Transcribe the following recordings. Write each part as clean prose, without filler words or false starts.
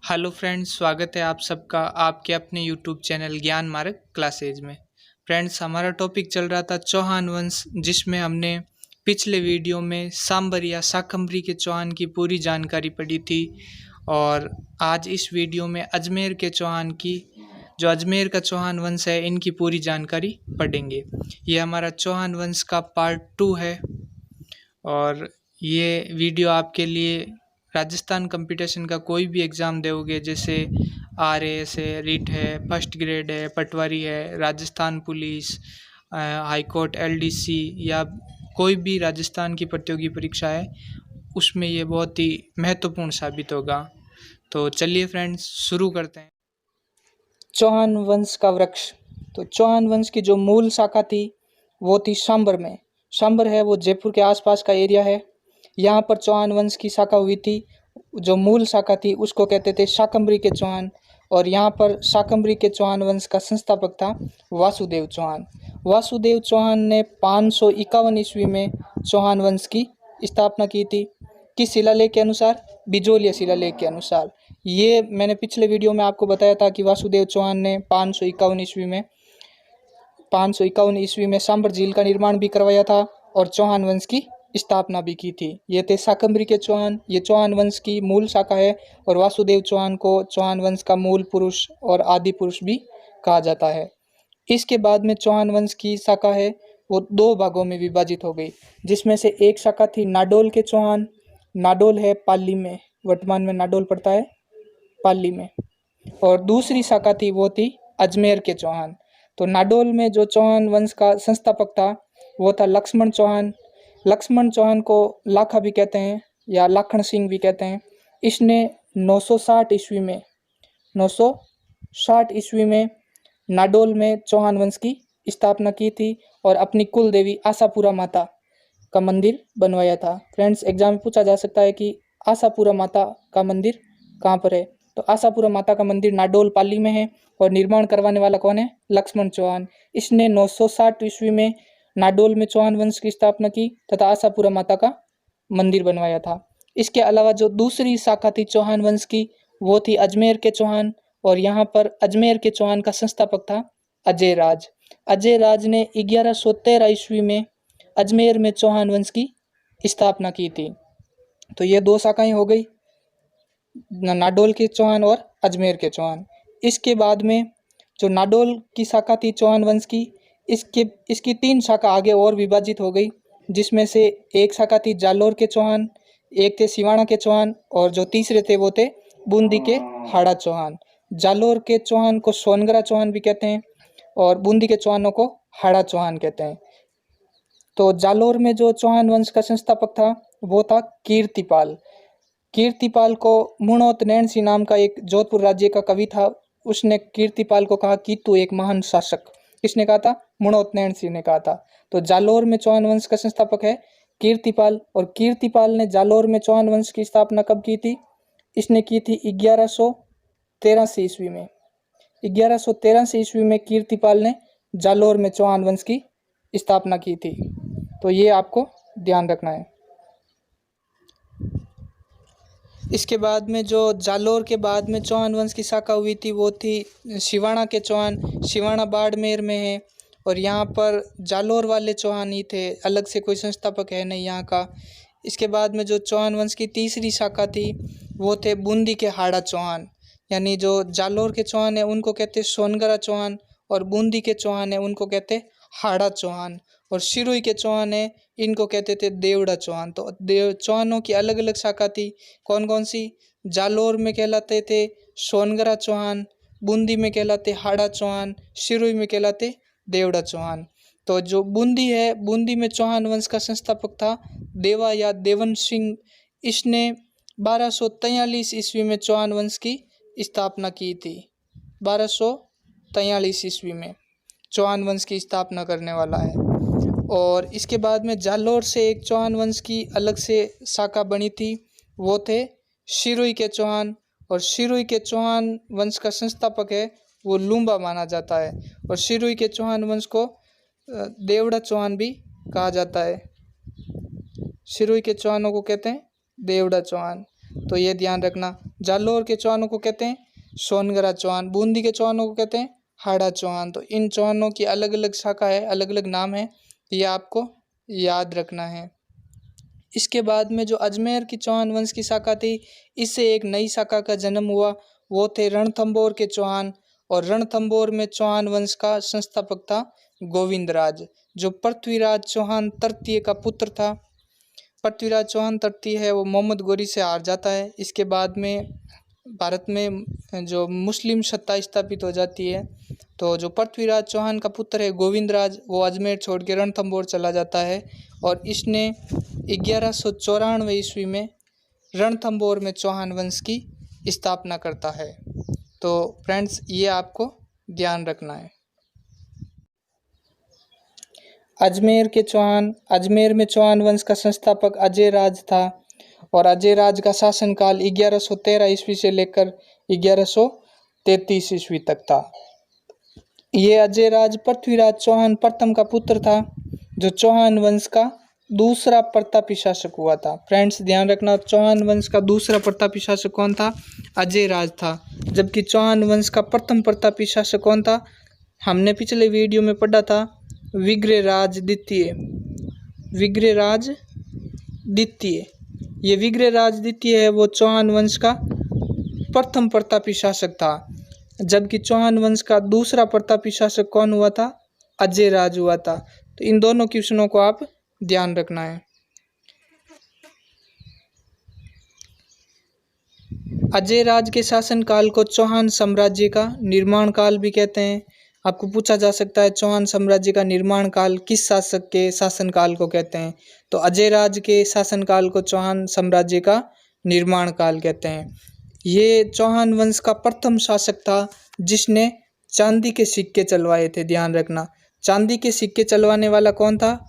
Hello friends, स्वागत है आप सबका आपके अपने यूट्यूब चैनल ज्ञान मार्ग क्लासेज में। फ्रेंड्स, हमारा टॉपिक चल रहा था चौहान वंश, जिसमें हमने पिछले वीडियो में सांबर या शाकंभरी के चौहान की पूरी जानकारी पढ़ी थी। और आज इस वीडियो में अजमेर के चौहान की, जो अजमेर का चौहान वंश है, इनकी पूरी जानकारी पढ़ेंगे। ये हमारा चौहान वंश का पार्ट 2 है और ये वीडियो आपके लिए राजस्थान कंपटीशन का कोई भी एग्ज़ाम दोगे, जैसे आरएएस है, रीट है, फर्स्ट ग्रेड है, पटवारी है, Rajasthan police, high court, LDC या कोई भी राजस्थान की प्रतियोगी परीक्षा है, उसमें ये बहुत ही महत्वपूर्ण साबित होगा। तो चलिए फ्रेंड्स, शुरू करते हैं। चौहान वंश का वृक्ष। तो चौहान वंश की जो मूल शाखा थी वो थी सांबर में। सांबर है वो जयपुर के आसपास का एरिया है। यहाँ पर चौहान वंश की शाखा हुई थी। जो मूल शाखा थी उसको कहते थे शाकंभरी के चौहान। और यहाँ पर शाकंभरी के चौहान वंश का संस्थापक था वासुदेव चौहान। वासुदेव चौहान ने 551 ईस्वी में चौहान वंश की स्थापना की थी। किस शिलालेख के अनुसार? बिजोलिया शिलालेख के अनुसार। ये मैंने पिछले वीडियो में आपको बताया था कि वासुदेव चौहान ने 551 ईस्वी में सांबर झील का निर्माण भी करवाया था और चौहान वंश की स्थापना भी की थी। ये थे शाकंभरी के चौहान। ये चौहान वंश की मूल शाखा है और वासुदेव चौहान को चौहान वंश का मूल पुरुष और आदि पुरुष भी कहा जाता है। इसके बाद में चौहान वंश की शाखा है वो दो भागों में विभाजित हो गई, जिसमें से एक शाखा थी नाडोल के चौहान। नाडोल है पाली में, वर्तमान में नाडोल पड़ता है पाली में। और दूसरी शाखा थी वो थी अजमेर के चौहान। तो नाडोल में जो चौहान वंश का संस्थापक था वो था लक्ष्मण चौहान। लक्ष्मण चौहान को लाखा भी कहते हैं या लाखन सिंह भी कहते हैं। इसने 960 ईस्वी में नाडोल में चौहान वंश की स्थापना की थी और अपनी कुल देवी आशापुरा माता का मंदिर बनवाया था। फ्रेंड्स, एग्जाम में पूछा जा सकता है कि आशापुरा माता का मंदिर कहाँ पर है। तो आशापुरा माता का मंदिर नाडोल पाली में है और निर्माण करवाने वाला कौन है? लक्ष्मण चौहान। इसने 960 ईस्वी में नाडोल में चौहान वंश की स्थापना की तथा आशापुरा माता का मंदिर बनवाया था। इसके अलावा जो दूसरी शाखा थी चौहान वंश की वो थी अजमेर के चौहान। और यहाँ पर अजमेर के चौहान का संस्थापक था अजय राज। अजय राज ने 1113 ईस्वी में अजमेर में चौहान वंश की स्थापना की थी। तो ये दो शाखाएं हो गई, नाडोल के चौहान और अजमेर के चौहान। इसके बाद में जो नाडोल की शाखा थी चौहान वंश की, इसकी 3 शाखा आगे और विभाजित हो गई, जिसमें से एक शाखा थी जालोर के चौहान, एक थे सिवाना के चौहान और जो तीसरे थे वो थे बूंदी के हाड़ा चौहान। जालोर के चौहान को सोनगरा चौहान भी कहते हैं और बूंदी के चौहानों को हाड़ा चौहान कहते हैं। तो जालोर में जो चौहान वंश का संस्थापक था वो था कीर्तिपाल। कीर्तिपाल को मुणोत नैणसी नाम का एक जोधपुर राज्य का कवि था, उसने कीर्तिपाल को कहा कि तू एक महान शासक। किसने कहा था? मुणोत नैणसी ने कहा था। तो जालोर में चौहान वंश का संस्थापक है कीर्तिपाल। और कीर्तिपाल ने जालोर में चौहान वंश की स्थापना कब की थी? इसने की थी 1183 ईस्वी में। 1183 ईस्वी में कीर्तिपाल ने जालोर में चौहान वंश की स्थापना की थी। तो ये आपको ध्यान रखना है। इसके बाद में जो जालोर के बाद में चौहान वंश की शाखा हुई थी वो थी सिवाना के चौहान। सिवाना बाड़मेर में है और यहाँ पर जालोर वाले चौहान ही थे, अलग से कोई संस्थापक है नहीं यहाँ का। इसके बाद में जो चौहान वंश की तीसरी शाखा थी वो थे बूंदी के हाड़ा चौहान। यानी जो जालोर के चौहान है उनको कहते सोनगरा चौहान और बूंदी के चौहान है उनको कहते हाड़ा चौहान और सिरोही के चौहान है इनको कहते थे देवड़ा चौहान। तो चौहानों की अलग अलग शाखा थी। कौन कौन सी? जालोर में कहलाते थे सोनगरा चौहान, बूंदी में कहलाते हाड़ा चौहान, सिरोही में कहलाते देवड़ा चौहान। तो जो बूंदी है, बूंदी में चौहान वंश का संस्थापक था देवा या देवन सिंह। इसने 1243 ईस्वी में चौहान वंश की स्थापना की थी। 1243 ईस्वी में चौहान वंश की स्थापना करने वाला है। और इसके बाद में जालोर से एक चौहान वंश की अलग से शाखा बनी थी, वो थे सिरोही के चौहान। और सिरोही के चौहान वंश का संस्थापक है वो लूम्बा माना जाता है और सिरोही के चौहान वंश को देवड़ा चौहान भी कहा जाता है। सिरोही के चौहानों को कहते हैं देवड़ा चौहान। तो ये ध्यान रखना। जालोर के चौहानों को कहते हैं सोनगरा चौहान, बूंदी के चौहानों को कहते हैं हाड़ा चौहान। तो इन चौहानों की अलग अलग शाखा है, अलग अलग नाम है, ये आपको याद रखना है। इसके बाद में जो अजमेर की चौहान वंश की शाखा थी, इससे एक नई शाखा का जन्म हुआ, वो थे रणथंभौर के चौहान। और रणथंभौर में चौहान वंश का संस्थापक था गोविंदराज, जो पृथ्वीराज चौहान तृतीय का पुत्र था। पृथ्वीराज चौहान तृतीय है वो मोहम्मद गोरी से हार जाता है। इसके बाद में भारत में जो मुस्लिम सत्ता स्थापित हो जाती है। तो जो पृथ्वीराज चौहान का पुत्र है गोविंदराज, वो अजमेर छोड़ के रणथंभौर चला जाता है और इसने 1194 ईस्वी में रणथंभौर में चौहान वंश की स्थापना करता है। तो फ्रेंड्स, ये आपको ध्यान रखना है। अजमेर में चौहान वंश का संस्थापक अजय राज था और अजय राज का शासनकाल 1113 ईस्वी से लेकर 1133 ईस्वी तक था। ये अजय राज पृथ्वीराज चौहान प्रथम का पुत्र था, जो चौहान वंश का दूसरा प्रतापी शासक हुआ था। फ्रेंड्स, ध्यान रखना, चौहान वंश का दूसरा प्रतापी शासक कौन था? अजय राज था। जबकि चौहान वंश का प्रथम प्रतापी शासक कौन था? हमने पिछले वीडियो में पढ़ा था विग्रहराज द्वितीय। ये विग्रहराज द्वितीय है, वो चौहान वंश का प्रथम प्रतापी शासक था। जबकि चौहान वंश का दूसरा प्रतापी शासक कौन हुआ था? अजय राज हुआ था। तो इन दोनों क्वेश्चनों को आप ध्यान रखना है। अजय राज के शासनकाल को चौहान साम्राज्य का निर्माण काल भी कहते हैं। आपको पूछा जा सकता है चौहान साम्राज्य का निर्माण काल किस शासक के शासनकाल को कहते हैं? तो अजय राज के शासनकाल को चौहान साम्राज्य का निर्माण काल कहते हैं। ये चौहान वंश का प्रथम शासक था जिसने चांदी के सिक्के चलवाए थे। ध्यान रखना, चांदी के सिक्के चलवाने वाला कौन था?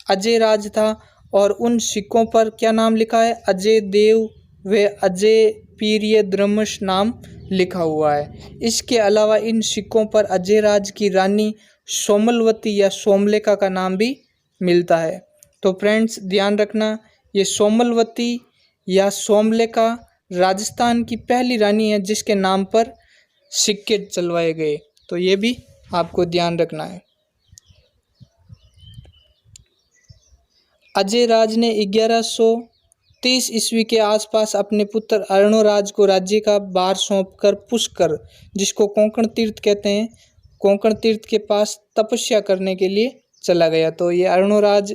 अजय राज था। और उन सिक्कों पर क्या नाम लिखा है? अजय देव व अजय पीर्य द्रमश नाम लिखा हुआ है। इसके अलावा इन सिक्कों पर अजय राज की रानी सोमलवती या सोमलेखा का नाम भी मिलता है। तो फ्रेंड्स, ध्यान रखना, ये सोमलवती या सोमलेखा राजस्थान की पहली रानी है जिसके नाम पर सिक्के चलवाए गए। तो ये भी आपको ध्यान रखना है। अजय राज ने 1130 ईस्वी के आसपास अपने पुत्र अर्णोराज को राज्य का भार सौंपकर पुष्कर, जिसको कोंकण तीर्थ कहते हैं, कोंकण तीर्थ के पास तपस्या करने के लिए चला गया। तो ये अर्णोराज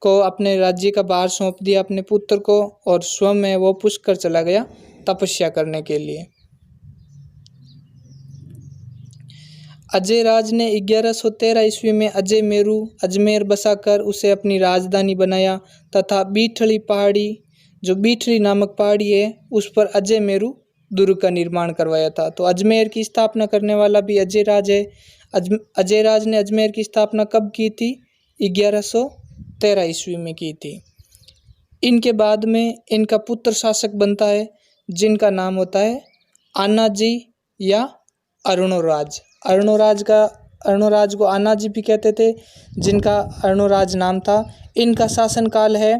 को अपने राज्य का भार सौंप दिया अपने पुत्र को और स्वयं में वो पुष्कर चला गया तपस्या करने के लिए। अजय राज ने 1113 ईस्वी में अजमेर बसाकर उसे अपनी राजधानी बनाया तथा बीठली पहाड़ी, जो बीठली नामक पहाड़ी है, उस पर अजय मेरू दुर्ग का निर्माण करवाया था। तो अजमेर की स्थापना करने वाला भी अजय राज है। अजय राज ने अजमेर की स्थापना कब की थी? 1113 ईस्वी में की थी। इनके बाद में इनका पुत्र शासक बनता है जिनका नाम होता है आनाजी या अर्णोराज। अर्णोराज को आनाजी भी कहते थे, जिनका अर्णोराज नाम था। इनका शासनकाल है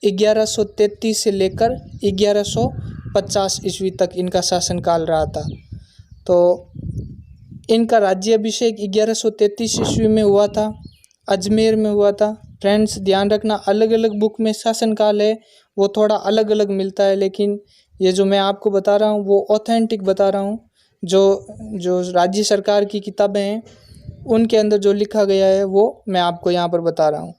1133 से लेकर 1150 ईस्वी तक इनका शासनकाल रहा था। तो इनका राज्याभिषेक 1133 ईस्वी में हुआ था, अजमेर में हुआ था। फ्रेंड्स, ध्यान रखना, अलग अलग बुक में शासनकाल है वो थोड़ा अलग अलग मिलता है, लेकिन ये जो मैं आपको बता रहा हूँ वो ऑथेंटिक बता रहा हूँ। जो राज्य सरकार की किताबें हैं उनके अंदर जो लिखा गया है वो मैं आपको यहाँ पर बता रहा हूँ।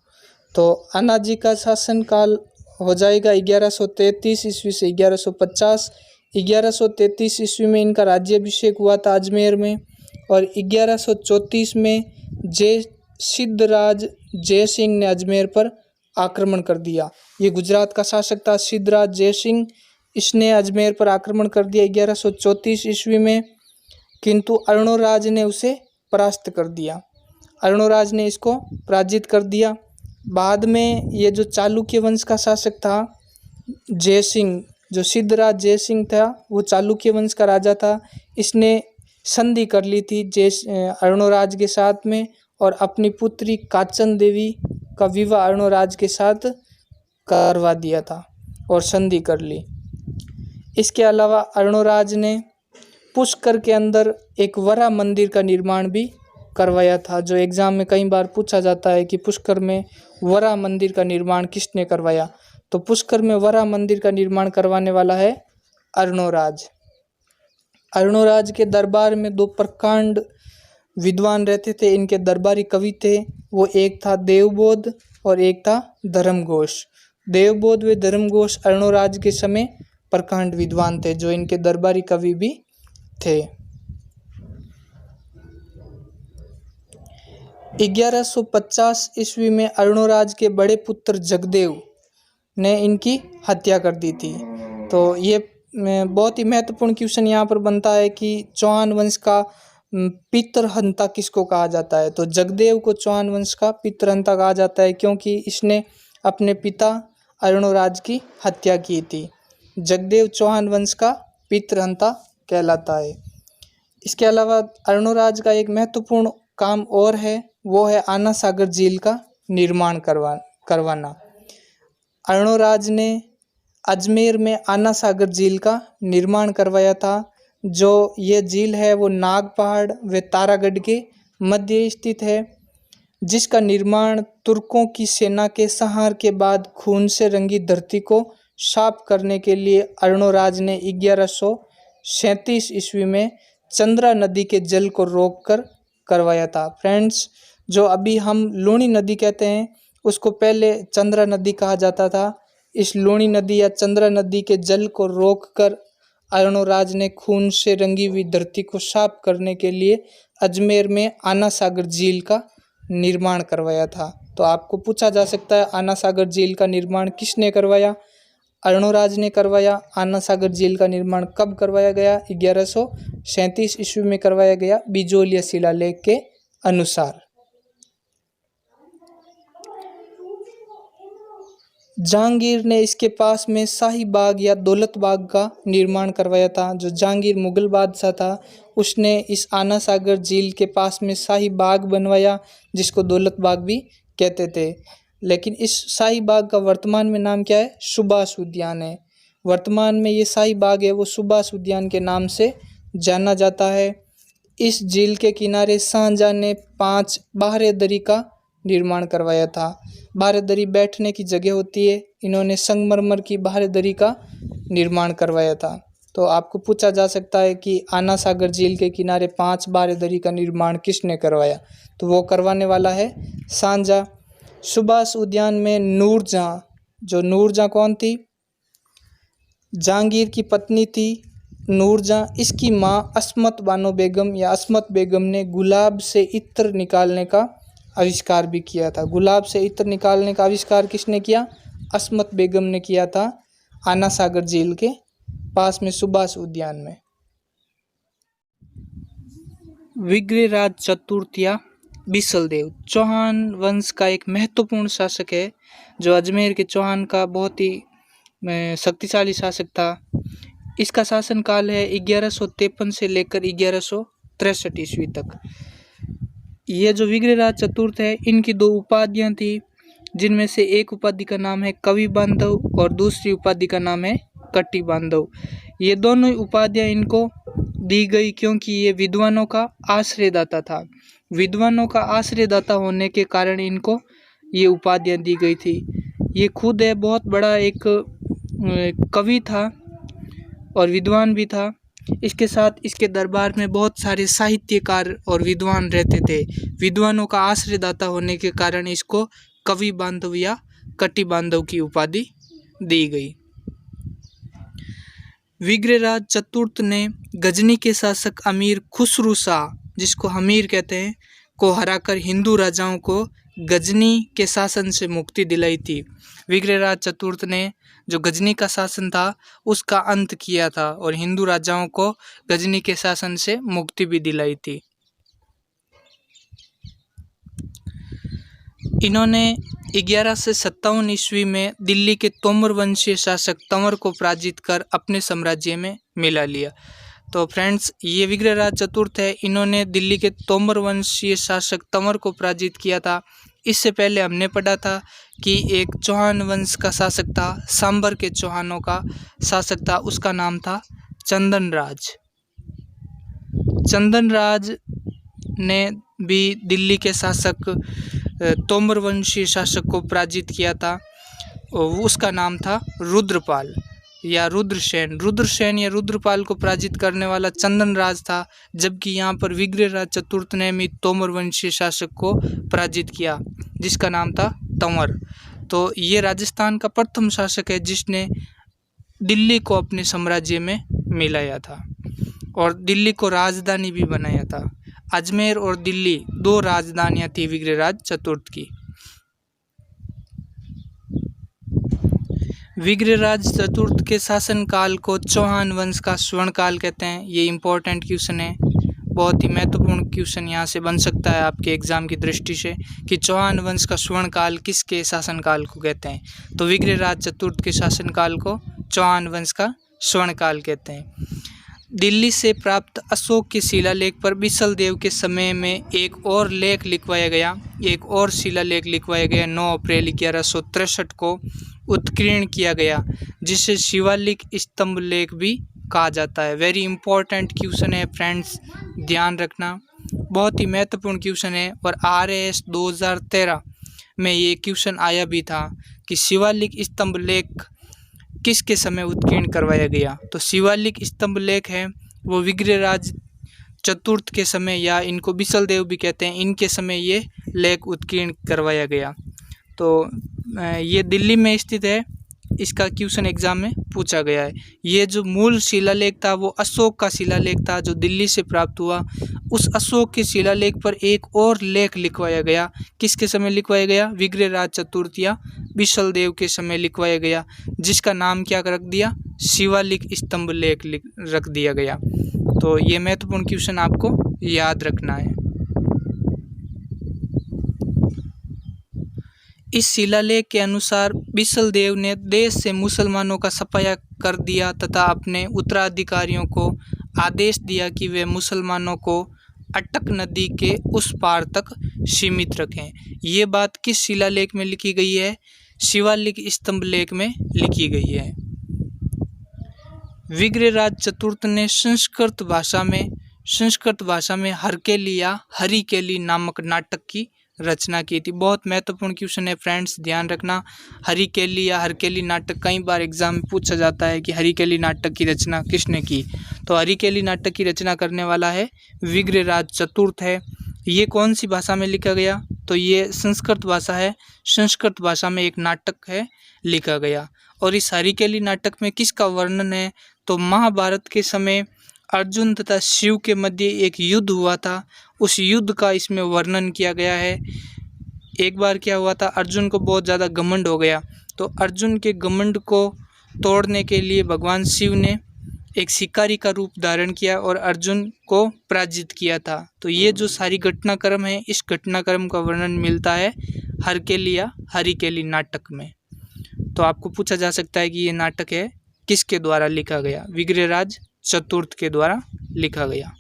तो आनाजी का शासनकाल हो जाएगा 1133 ईस्वी से 1150। 1133 ईस्वी में इनका राज्याभिषेक हुआ था अजमेर में और 1134 में सिद्धराज जयसिंह ने अजमेर पर आक्रमण कर दिया। ये गुजरात का शासक था सिद्धराज जयसिंह, इसने अजमेर पर आक्रमण कर दिया 1134 ईस्वी में, किंतु अर्णोराज ने उसे परास्त कर दिया। अर्णोराज ने इसको पराजित कर दिया। बाद में ये जो चालुक्य वंश का शासक था जयसिंह, जो सिद्धराज जयसिंह था, वो चालुक्य वंश का राजा था। इसने संधि कर ली थी अर्णोराज के साथ में और अपनी पुत्री काचन देवी का विवाह अर्णोराज के साथ करवा दिया था और संधि कर ली। इसके अलावा अर्णोराज ने पुष्कर के अंदर एक वरा मंदिर का निर्माण भी करवाया था। जो एग्जाम में कई बार पूछा जाता है कि पुष्कर में वरा मंदिर का निर्माण किसने करवाया, तो पुष्कर में वरा मंदिर का निर्माण करवाने वाला है अर्णोराज। अर्णोराज के दरबार में 2 प्रकांड विद्वान रहते थे, इनके दरबारी कवि थे। वो एक था देवबोध और एक था धर्मघोष। देवबोध व धर्मघोष अर्णोराज के समय प्रकांड विद्वान थे, जो इनके दरबारी कवि भी थे। 1150 ईस्वी में अर्णोराज के बड़े पुत्र जगदेव ने इनकी हत्या कर दी थी। तो ये बहुत ही महत्वपूर्ण क्वेश्चन यहाँ पर बनता है कि चौहान वंश का पितृहंता किसको कहा जाता है। तो जगदेव को चौहान वंश का पितृहंता कहा जाता है, क्योंकि इसने अपने पिता अर्णोराज की हत्या की थी। जगदेव चौहान वंश का पितृहंता कहलाता है। इसके अलावा अर्णोराज का एक महत्वपूर्ण काम और है, वो है आना सागर झील का निर्माण करवाना। अर्णोराज ने अजमेर में आना सागर झील का निर्माण करवाया था। जो ये झील है वो नाग पहाड़ व तारागढ़ के मध्य स्थित है, जिसका निर्माण तुर्कों की सेना के संहार के बाद खून से रंगी धरती को साफ करने के लिए अर्णोराज ने 1137 ईस्वी में चंद्रा नदी के जल को रोककर करवाया था। फ्रेंड्स, जो अभी हम लूणी नदी कहते हैं उसको पहले चंद्रा नदी कहा जाता था। इस लूणी नदी या चंद्रा नदी के जल को रोककर अर्णोराज ने खून से रंगी हुई धरती को साफ करने के लिए अजमेर में आना सागर झील का निर्माण करवाया था। तो आपको पूछा जा सकता है आना सागर झील का निर्माण किसने करवाया। अर्णोराज ने करवाया। आना सागर झील का निर्माण कब करवाया गया? 1137 ईस्वी में करवाया गया, बिजोलिया शिलालेख के अनुसार। जहांगीर ने इसके पास में शाही बाग या दौलत बाग का निर्माण करवाया था। जो जहांगीर मुगल बादशाह था उसने इस आना सागर झील के पास में शाही बाग बनवाया, जिसको दौलत बाग भी कहते थे। लेकिन इस शाही बाग का वर्तमान में नाम क्या है? सुभाष उद्यान है। वर्तमान में ये शाही बाग है वो सुभाष उद्यान के नाम से जाना जाता है। इस झील के किनारे शाहजहां ने 5 बाहरेदरी का निर्माण करवाया था। बाहरेदरी बैठने की जगह होती है, इन्होंने संगमरमर की बाहरेदरी का निर्माण करवाया था। तो आपको पूछा जा सकता है कि आना सागर झील के किनारे 5 बाहरेदरी का निर्माण किसने करवाया? तो वो करवाने वाला है शाहजहां। सुभाष उद्यान में नूरजहां, जो नूरजहां कौन थी? जहांगीर की पत्नी थी नूरजहां। इसकी माँ अस्मत बानो बेगम या अस्मत बेगम ने गुलाब से इत्र निकालने का आविष्कार भी किया था। गुलाब से इत्र निकालने का आविष्कार किसने किया? अस्मत बेगम ने किया था आना सागर झील के पास में सुभाष उद्यान में। विग्रहराज चतुर्थ या बिसलदेव चौहान वंश का एक महत्वपूर्ण शासक है, जो अजमेर के चौहान का बहुत ही शक्तिशाली शासक था। इसका शासनकाल है 1153 से लेकर 1163 ईस्वी तक। ये जो विग्रहराज चतुर्थ है इनकी 2 उपाधियां थी, जिनमें से एक उपाधि का नाम है कवि बांधव और दूसरी उपाधि का नाम है कट्टी बांधव। ये दोनों उपाधियां इनको दी गई क्योंकि ये विद्वानों का आश्रयदाता था। विद्वानों का आश्रयदाता होने के कारण इनको ये उपाधियां दी गई थी। ये खुद है बहुत बड़ा एक कवि था और विद्वान भी था। इसके साथ इसके दरबार में बहुत सारे साहित्यकार और विद्वान रहते थे। विद्वानों का आश्रयदाता होने के कारण इसको कवि बांधव या कट्टी बांधव की उपाधि दी गई। विग्रहराज चतुर्थ ने गजनी के शासक अमीर खुसरू शाह, जिसको हमीर कहते हैं, को हराकर हिंदू राजाओं को गजनी के शासन से मुक्ति दिलाई थी। विग्रहराज चतुर्थ ने जो गजनी का शासन था उसका अंत किया था और हिंदू राजाओं को गजनी के शासन से मुक्ति भी दिलाई थी। इन्होंने 1157 ईस्वी में दिल्ली के तोमर वंशीय शासक तंवर को पराजित कर अपने साम्राज्य में मिला लिया। तो फ्रेंड्स, ये विग्रहराज चतुर्थ है, इन्होंने दिल्ली के तोमर वंशीय शासक तंवर को पराजित किया था इससे पहले हमने पढ़ा था कि एक चौहान वंश का शासक था, सांबर के चौहानों का शासक था, उसका नाम था चंदनराज। चंदनराज ने भी दिल्ली के शासक तोमर वंशीय शासक को पराजित किया था, उसका नाम था रुद्रपाल या रुद्रसेन। रुद्रसेन या रुद्रपाल को पराजित करने वाला चंदनराज था, जबकि यहाँ पर विग्रहराज चतुर्थ ने भी तोमर वंशीय शासक को पराजित किया, जिसका नाम था तंवर। तो ये राजस्थान का प्रथम शासक है जिसने दिल्ली को अपने साम्राज्य में मिलाया था और दिल्ली को राजधानी भी बनाया था। अजमेर और दिल्ली दो राजधानियां थी विग्रहराज चतुर्थ की। विग्रहराज चतुर्थ के शासनकाल को चौहान वंश का स्वर्ण काल कहते हैं। ये इंपॉर्टेंट क्वेश्चन है, बहुत ही महत्वपूर्ण क्वेश्चन यहाँ से बन सकता है आपके एग्जाम की दृष्टि से कि चौहान वंश का स्वर्ण काल किसके शासनकाल को कहते हैं। तो विग्रहराज चतुर्थ के शासनकाल को चौहान वंश का स्वर्ण काल कहते हैं। दिल्ली से प्राप्त अशोक के शिलालेख पर बिसल देव के समय में एक और लेख लिखवाया गया। एक और शिलालेख लिखवाया गया 9 अप्रैल 1163 को उत्कीर्ण किया गया, जिसे शिवालिक स्तंभ लेख भी कहा जाता है। वेरी इंपॉर्टेंट क्वेश्चन है फ्रेंड्स, ध्यान रखना, बहुत ही महत्वपूर्ण क्वेश्चन है। और RAS 2013 में ये क्वेश्चन आया भी था कि शिवालिक स्तंभ लेख किसके समय उत्कीर्ण करवाया गया। तो शिवालिक स्तंभ लेख है वो विग्रहराज चतुर्थ के समय, या इनको बिसल देव भी कहते हैं, इनके समय ये लेख उत्कीर्ण करवाया गया। तो ये दिल्ली में स्थित है, इसका क्वेश्चन एग्जाम में पूछा गया है। ये जो मूल शिलालेख था वो अशोक का शिलालेख था जो दिल्ली से प्राप्त हुआ। उस अशोक के शिलालेख पर एक और लेख लिखवाया गया, किसके समय लिखवाया गया? विग्रहराज चतुर्थ या बिसल देव के समय लिखवाया गया, जिसका नाम क्या रख दिया? शिवालिक स्तंभ लेख रख दिया गया। तो ये महत्वपूर्ण क्वेश्चन आपको याद रखना है। इस शिलालेख के अनुसार बिसल देव ने देश से मुसलमानों का सफाया कर दिया तथा अपने उत्तराधिकारियों को आदेश दिया कि वे मुसलमानों को अटक नदी के उस पार तक सीमित रखें। ये बात किस शिलालेख में लिखी गई है? शिवालिक स्तंभ लेख में लिखी गई है। विग्रहराज चतुर्थ ने संस्कृत भाषा में हरकेली या हरिकेली नामक नाटक की रचना की थी। बहुत महत्वपूर्ण क्वेश्चन है फ्रेंड्स, ध्यान रखना। हरिकेली या हरकेली नाटक कई बार एग्जाम में पूछा जाता है कि हरिकेली नाटक की रचना किसने की। तो हरिकेली नाटक की रचना करने वाला है विग्रहराज चतुर्थ है। ये कौन सी भाषा में लिखा गया? तो ये संस्कृत भाषा है। संस्कृत भाषा में एक नाटक है लिखा गया। और इस हरिकेली नाटक में किसका वर्णन है? तो महाभारत के समय अर्जुन तथा शिव के मध्य एक युद्ध हुआ था, उस युद्ध का इसमें वर्णन किया गया है। एक बार क्या हुआ था, अर्जुन को बहुत ज़्यादा घमंड हो गया, तो अर्जुन के घमंड को तोड़ने के लिए भगवान शिव ने एक शिकारी का रूप धारण किया और अर्जुन को पराजित किया था। तो ये जो सारी घटनाक्रम है, इस घटनाक्रम का वर्णन मिलता है हरकेली या हरिकेली नाटक में। तो आपको पूछा जा सकता है कि ये नाटक है किसके द्वारा लिखा गया? विग्रहराज चतुर्थ के द्वारा लिखा गया।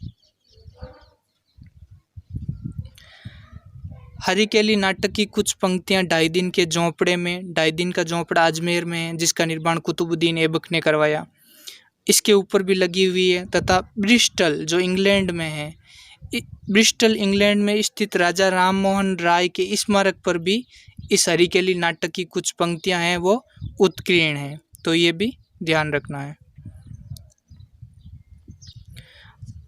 हरिकेली नाटक की कुछ पंक्तियां ढाई दिन के झोंपड़े में, ढाई दिन का झोंपड़ा अजमेर में है जिसका निर्माण कुतुबुद्दीन ऐबक ने करवाया, इसके ऊपर भी लगी हुई है। तथा ब्रिस्टल जो इंग्लैंड में है, ब्रिस्टल इंग्लैंड में स्थित राजा राम मोहन राय के स्मारक पर भी इस हरिकेली नाटक की कुछ पंक्तियां हैं वो उत्कीर्ण हैं। तो ये भी ध्यान रखना है।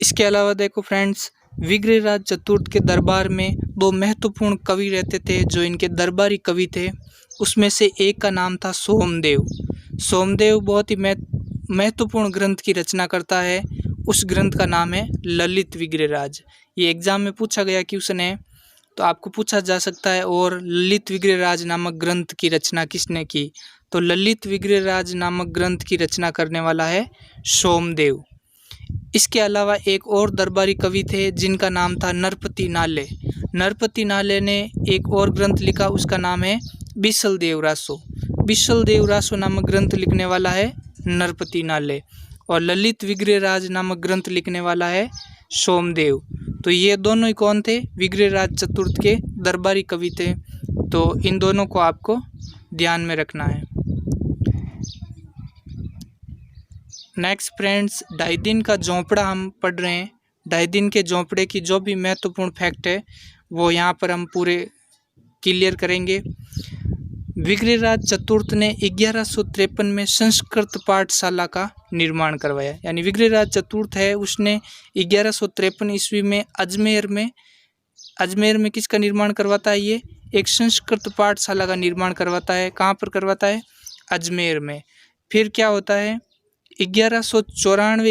इसके अलावा देखो फ्रेंड्स, विग्रहराज चतुर्थ के दरबार में दो महत्वपूर्ण कवि रहते थे जो इनके दरबारी कवि थे। उसमें से एक का नाम था सोमदेव। सोमदेव बहुत ही महत्वपूर्ण ग्रंथ की रचना करता है। उस ग्रंथ का नाम है ललित विग्रहराज। ये एग्जाम में पूछा गया क्वेश्चन है, तो आपको पूछा जा सकता है और ललित विग्रहराज नामक ग्रंथ की रचना किसने की? तो ललित विग्रहराज नामक ग्रंथ की रचना करने वाला है सोमदेव। इसके अलावा एक और दरबारी कवि थे जिनका नाम था नरपति नाले। नरपति नाले ने एक और ग्रंथ लिखा, उसका नाम है बिसल देव रासो। बिसल देव रासो नामक ग्रंथ लिखने वाला है नरपति नाले, और ललित विग्रहराज नामक ग्रंथ लिखने वाला है सोमदेव। तो ये दोनों ही कौन थे? विग्रहराज चतुर्थ के दरबारी कवि थे। तो इन दोनों को आपको ध्यान में रखना है। नेक्स्ट फ्रेंड्स, ढाई दिन का झोंपड़ा हम पढ़ रहे हैं। ढाई दिन के झोंपड़े की जो भी महत्वपूर्ण फैक्ट है वो यहाँ पर हम पूरे क्लियर करेंगे। विग्रहराज चतुर्थ ने 1153 में संस्कृत पाठशाला का निर्माण करवाया। यानी विग्रहराज चतुर्थ है, उसने 1153 ईस्वी में अजमेर में किसका निर्माण करवाता है? ये एक संस्कृत पाठशाला का निर्माण करवाता है। कहाँ पर करवाता है? अजमेर में। फिर क्या होता है? 1194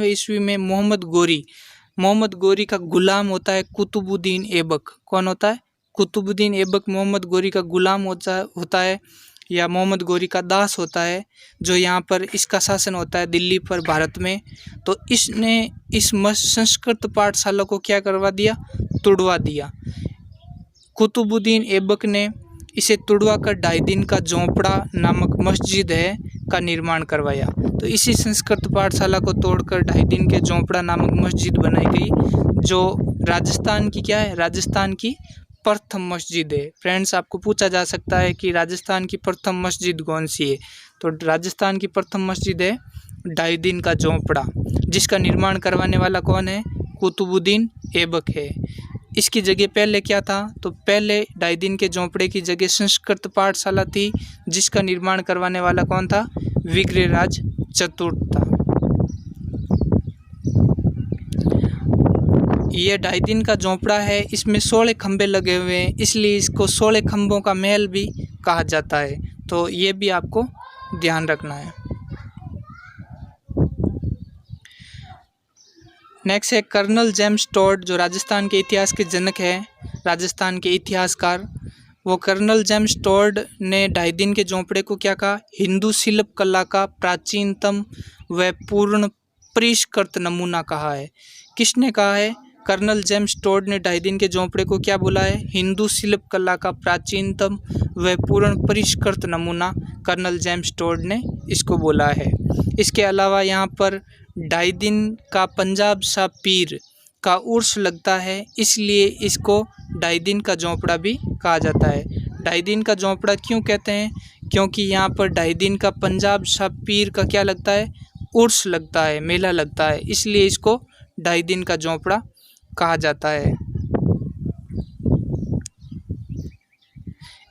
ईस्वी में मोहम्मद गोरी का गुलाम होता है कुतुबुद्दीन ऐबक। कौन होता है? कुतुबुद्दीन ऐबक मोहम्मद गोरी का गुलाम होता है या मोहम्मद गोरी का दास होता है, जो यहाँ पर इसका शासन होता है दिल्ली पर, भारत में। तो इसने इस संस्कृत पाठशाला को क्या करवा दिया? तुड़वा दिया। कुतुबुद्दीन ऐबक ने इसे तुड़वा कर ढाई दिन का झोंपड़ा नामक मस्जिद है का निर्माण करवाया। तो इसी संस्कृत पाठशाला को तोड़कर ढाई दिन के झोंपड़ा नामक मस्जिद बनाई गई, जो राजस्थान की क्या है? राजस्थान की प्रथम मस्जिद है। फ्रेंड्स, आपको पूछा जा सकता है कि राजस्थान की प्रथम मस्जिद कौन सी है? तो राजस्थान की प्रथम मस्जिद है ढाई दिन का झोंपड़ा, जिसका निर्माण करवाने वाला कौन है? कुतुबुद्दीन ऐबक है। इसकी जगह पहले क्या था? तो पहले ढाई दिन के झोंपड़े की जगह संस्कृत पाठशाला थी, जिसका निर्माण करवाने वाला कौन था? विग्रहराज चतुर्थ था। ये ढाई दिन का झोंपड़ा है, इसमें 16 खंभे लगे हुए हैं, इसलिए इसको 16 खंभों का महल भी कहा जाता है। तो ये भी आपको ध्यान रखना है। नेक्स्ट है कर्नल जेम्स टोड, जो राजस्थान के इतिहास के जनक है, राजस्थान के इतिहासकार। वो कर्नल जेम्स टोड ने ढाई दिन के झोंपड़े को क्या कहा? हिंदू शिल्प कला का प्राचीनतम व पूर्ण परिष्कृत नमूना कहा है। किसने कहा है? कर्नल जेम्स टोड ने ढाई दिन के झोंपड़े को क्या बोला है? हिंदू शिल्प कला का प्राचीनतम व पूर्ण परिष्कृत नमूना कर्नल जेम्स टोड ने इसको बोला है। इसके अलावा यहाँ पर ढाई दिन का पंजाब शाह पीर का उर्स लगता है, इसलिए इसको ढाई दिन का झोंपड़ा भी कहा जाता है। ढाई दिन का झोंपड़ा क्यों कहते हैं? क्योंकि यहाँ पर ढाई दिन का पंजाब शाह पीर का क्या लगता है? उर्स लगता है, मेला लगता है, इसलिए इसको ढाई दिन का झोंपड़ा कहा जाता है।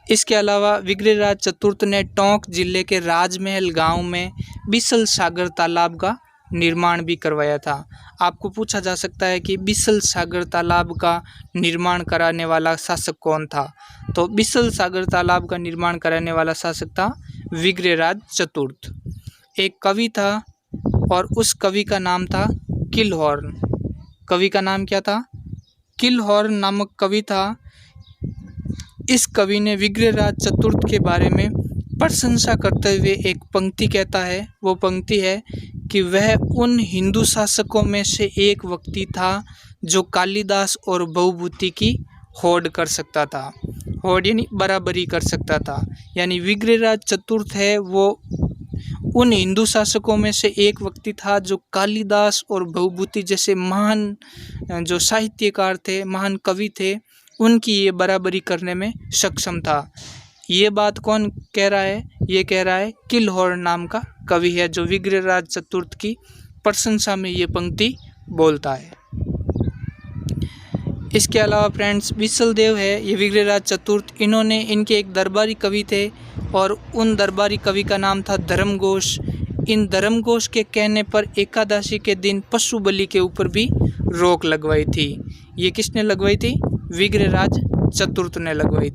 इसके अलावा विग्रहराज चतुर्थ ने टोंक जिले के राजमहल गांव में बिसल सागर तालाब का निर्माण भी करवाया था। आपको पूछा जा सकता है कि बिसल सागर तालाब का निर्माण कराने वाला शासक कौन था? तो बिसल सागर तालाब का निर्माण कराने वाला शासक था विग्रहराज चतुर्थ। एक कवि था और उस कवि का नाम था किलहॉर्न। कवि का नाम क्या था? किलहॉर्न नामक कवि था। इस कवि ने विग्रहराज चतुर्थ के बारे में प्रशंसा करते हुए एक पंक्ति कहता है। वो पंक्ति है कि वह उन हिंदू शासकों में से एक व्यक्ति था जो कालिदास और भवभूति की होड़ कर सकता था। होड़ यानी बराबरी कर सकता था। यानी विग्रहराज चतुर्थ है वो उन हिंदू शासकों में से एक व्यक्ति था जो कालिदास और भवभूति जैसे महान जो साहित्यकार थे, महान कवि थे, उनकी ये बराबरी करने में सक्षम था। ये बात कौन कह रहा है? ये कह रहा है किलहॉर्न नाम का कवि है, जो विग्रहराज चतुर्थ की प्रशंसा में ये पंक्ति बोलता है। इसके अलावा फ्रेंड्स, बिसलदेव है, ये विग्रहराज चतुर्थ, इन्होंने इनके एक दरबारी कवि थे और उन दरबारी कवि का नाम था धर्मघोष। इन धर्मघोष के कहने पर एकादशी के दिन पशु बलि के ऊपर भी रोक लगवाई थी। ये किसने लगवाई थी? विग्रहराज चतुर्थ ने लगवाई थी।